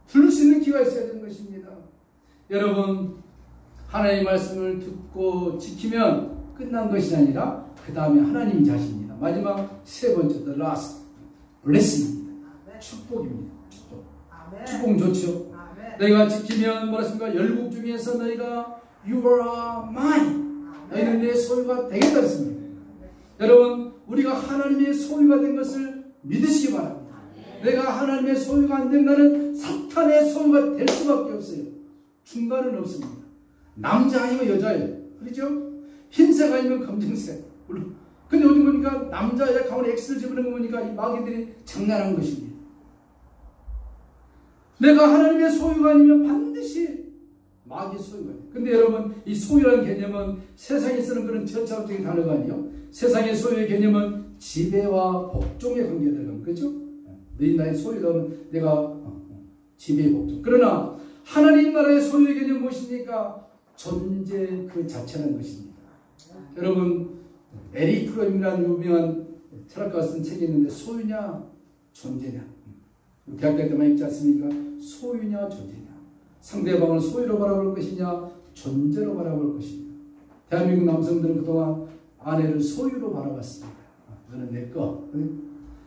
들을 수 있는 귀가 있어야 되는 것입니다. 여러분 하나님의 말씀을 듣고 지키면 끝난 것이 아니라 그 다음에 하나님이 자십니다. 마지막 세 번째 the last blessing입니다. 축복입니다. 축복은 좋죠. 너희가 지키면 뭐랬습니까? 열국 중에서 너희가 you are mine. 너희는 내 소유가 되겠다 했습니다. 여러분 우리가 하나님의 소유가 된 것을 믿으시기 바랍니다. 내가 하나님의 소유가 안 된 나는 사탄의 소유가 될 수밖에 없어요. 중간은 없습니다. 남자 아니면 여자예요. 그렇죠? 흰색 아니면 검정색. 물론. 근데 요즘 보니까 남자 여자 가운데 X를 집어넣는 거 보니까 이 마귀들이 장난한 것입니다. 내가 하나님의 소유가 아니면 반드시 마귀의 소유가 돼요. 근데 여러분 이 소유라는 개념은 세상에 쓰는 그런 저차적인 단어가 아니에요. 세상의 소유의 개념은 지배와 복종의 관계가 들어갑니다. 그렇죠? 너희 나의 소유라면 내가 지배 복종. 그러나 하나님 나라의 소유의 개념은 무엇입니까? 존재 그 자체라는 것입니다. 여러분 에리 프롬이라는 유명한 철학가가 쓴 책이 있는데 소유냐 존재냐 대학 갈 때만 읽지 않습니까? 소유냐 존재냐 상대방을 소유로 바라볼 것이냐 존재로 바라볼 것이냐. 대한민국 남성들은 그동안 아내를 소유로 바라봤습니다. 너는 내 거.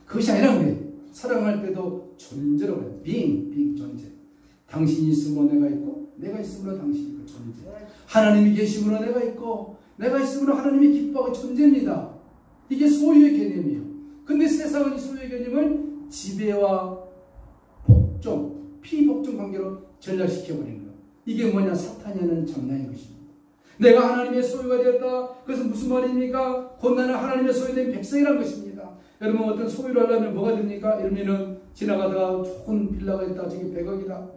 그것이 아니라 그래요. 사랑할 때도 존재로 봐요. being 존재. 당신이 있으므로 내가 있고 내가 있으므로 당신이 있고 존재. 하나님이 계심으로 내가 있고 내가 있으므로 하나님이 기뻐하고 존재입니다. 이게 소유의 개념이에요. 근데 세상은 이 소유의 개념을 지배와 복종, 피복종 관계로 전락시켜버린 거예요. 이게 뭐냐? 사탄이 하는 장난인 것입니다. 내가 하나님의 소유가 되었다. 그것은 무슨 말입니까? 곧 나는 하나님의 소유된 백성이라는 것입니다. 여러분 어떤 소유를 하려면 뭐가 됩니까? 이러면은 지나가다가 좋은 빌라가 있다. 저기 100억이다.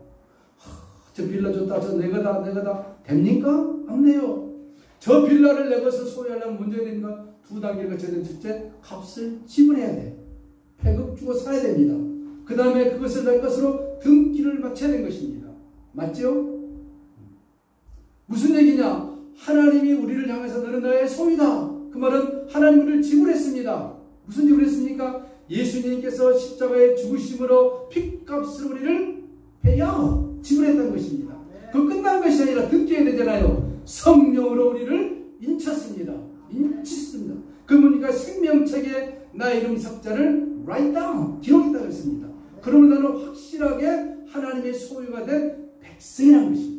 저 빌라 줬다. 저 내 거다. 됩니까? 안 돼요. 저 빌라를 내 것을 소유하려면 문제가 되니까 두 단계를 거쳐야 되는 첫째, 값을 지불해야 돼. 100억 주고 사야 됩니다. 그 다음에 그것을 내 것으로 등기를 마쳐야 되는 것입니다. 맞죠? 무슨 얘기냐? 하나님이 우리를 향해서 너는 나의 소유다. 그 말은 하나님 우리를 지불했습니다. 무슨 지불했습니까? 예수님께서 십자가에 죽으심으로 핏값으로 우리를 지불했다는 것입니다. 그 끝난 것이 아니라 듣게 해야 되잖아요. 성령으로 우리를 인쳤습니다. 인쳤습니다. 그러니까 생명책에 나의 이름 삭자를 write down, 기록했다고 했습니다. 그러면 나는 확실하게 하나님의 소유가 된 백성이라는 것입니다.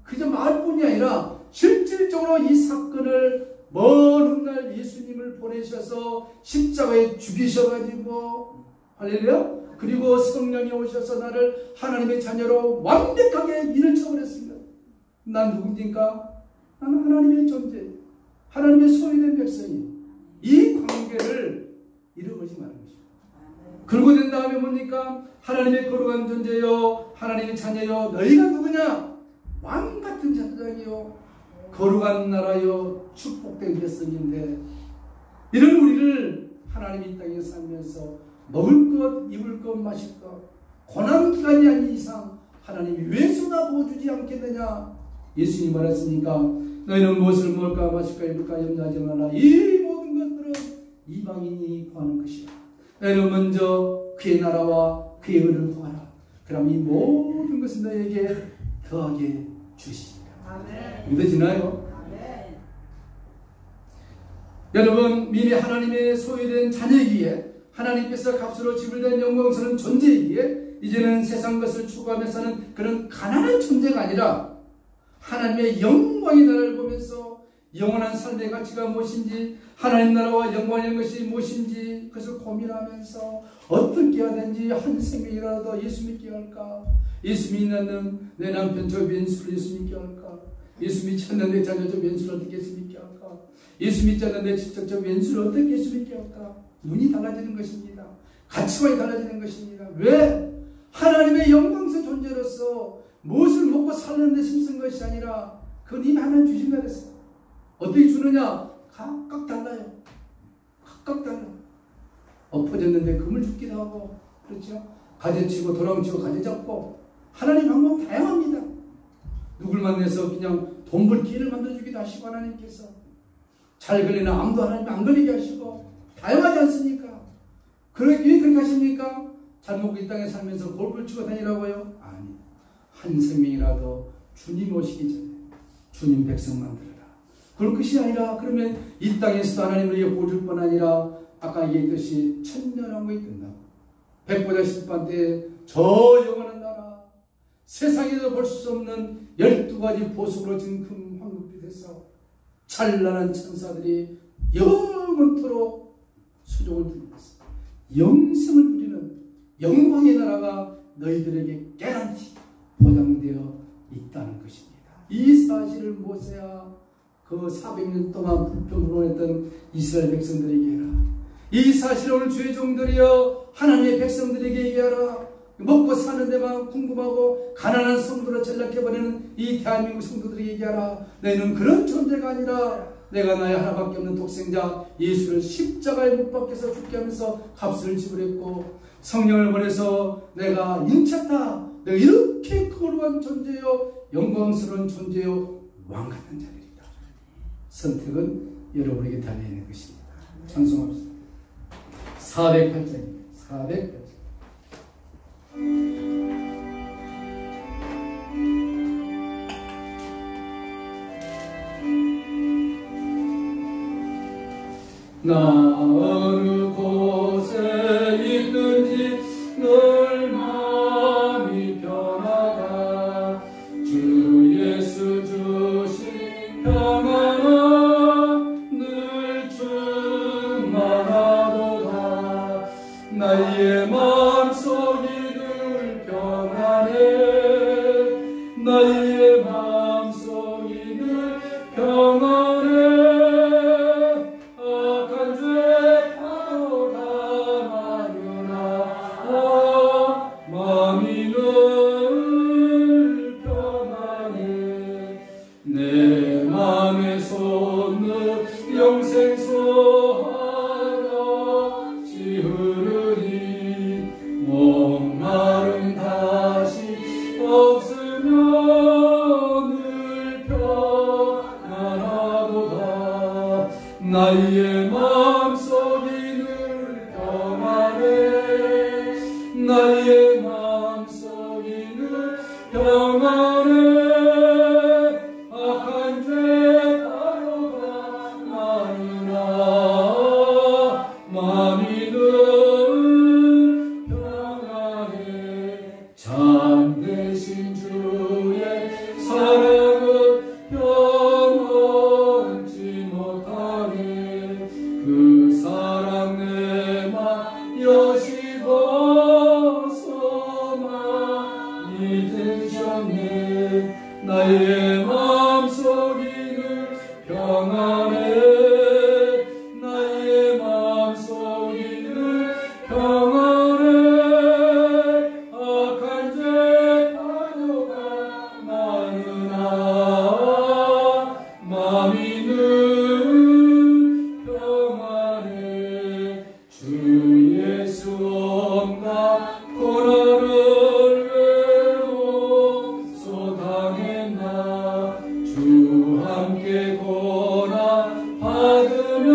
그저 말뿐이 아니라 실질적으로 이 사건을 먼 훗날 예수님을 보내셔서 십자가에 죽이셔가지고 할렐루야, 그리고 성령이 오셔서 나를 하나님의 자녀로 완벽하게 일을 쳐버렸습니다. 난 누구입니까? 나는 하나님의 존재, 하나님의 소유된 백성이. 이 관계를 잃어버리지 말는 것입니다. 그러고 된 다음에 뭡니까? 하나님의 거룩한 존재요, 하나님의 자녀요, 너희가 누구냐? 왕 같은 자장이요, 거룩한 나라요, 축복된 백성인데, 이런 우리를 하나님이 이 땅에 살면서 먹을 것, 입을 것, 마실 것, 고난기간이 아닌 이상 하나님이 왜 쏟아부어주지 않겠느냐? 예수님이 말했으니까 너희는 무엇을 먹을까, 마실까, 입을까 염려하지 말라. 이 모든 것들은 이방인이 구하는 것이야. 너희는 먼저 그의 나라와 그의 의를 구하라. 그럼 이 모든 것은 너희에게 더하게 주시리라. 믿어지나요? 여러분, 미리 하나님의 소유된 자녀이기에, 하나님께서 값으로 지불된 영광스러운 존재이기에, 이제는 세상 것을 추구하며 사는 그런 가난한 존재가 아니라 하나님의 영광의 나라를 보면서 영원한 삶의 가치가 무엇인지, 하나님 나라와 영광의 것이 무엇인지 그것을 고민하면서 어떻게 해야 되는지, 한 생명이라도 예수 믿게 할까? 예수 믿는 내 남편 저 왼수를 예수 믿게 할까? 예수 믿지 않는 내 자녀 저 왼수를 어떻게 예수 믿게 할까? 예수 믿지 않는 내 친척 저 왼수를 어떻게 예수 믿게 할까? 눈이 달라지는 것입니다. 가치관이 달라지는 것입니다. 왜? 하나님의 영광스러운 존재로서 무엇을 먹고 살는데 힘쓴 것이 아니라 그건 이미 하나님 주신다 그랬어요. 어떻게 주느냐? 각각 달라요. 각각 달라. 엎어졌는데 금을 줍기도 하고, 그렇죠? 가재치고 도랑치고 가재잡고, 하나님 방법 다양합니다. 누굴 만나서 그냥 돈 벌 기회를 만들어주기도 하시고, 하나님께서 잘 걸리는 암도 하나님 안 걸리게 하시고, 다양하지 않습니까? 왜 그렇게 하십니까? 잘 먹고 이 땅에 살면서 골프를 치고 다니라고요? 아니, 한 생명이라도 주님 오시기 전에 주님 백성 만들어라. 그럴 것이 아니라, 그러면 이 땅에서도 하나님을 위해 보줄 뿐 아니라 아까 얘기했듯이 천년왕국이 끝나고 백보자 심판 때에 저 영원한 나라, 세상에서 볼 수 없는 12가지 보석으로 진 금 황금빛에서 찬란한 천사들이 영원토록 수종을 부리면서 영생을 누리는 영광의 나라가 너희들에게 개란티 보장되어 있다는 것입니다. 이 사실을 모세야 그 400년 동안 불평으로 했던 이스라엘 백성들에게 해라. 이 사실을 오늘 주의 종들이여 하나님의 백성들에게 얘기하라. 먹고 사는 데만 궁금하고 가난한 성도로 전락해버리는 이 대한민국 성도들에게 얘기하라. 너희는 그런 존재가 아니라 내가 나의 하나밖에 없는 독생자 예수를 십자가에 못 박혀서 죽게 하면서 값을 지불했고 성령을 보내서 내가 인쳤다. 내가 이렇게 거룩한 존재요, 영광스러운 존재요, 왕같은 자들이다. 선택은 여러분에게 달려있는 것입니다. 찬송합시다. 408장입니다. 408장. 나 어느 곳에 있든지 늘 마음이 편하다. 주 예수 주신 평안은 늘 충만하도다. 나의 마음속이 늘 평안해. 나의 마음속이 늘 평안해. 나의 마음속이 늘 평안해. 나의 마음속이 늘 평안해. 마음속이 늘 평안해. 주 예수 온갖 고난을 외로소 당했나. 주 함께 고난 받으면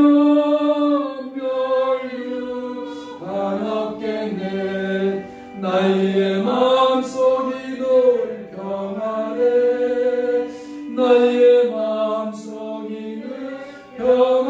멸류관 없겠네. 나의 마음속이 늘 평안해. 나의 마음속이 늘 평안해.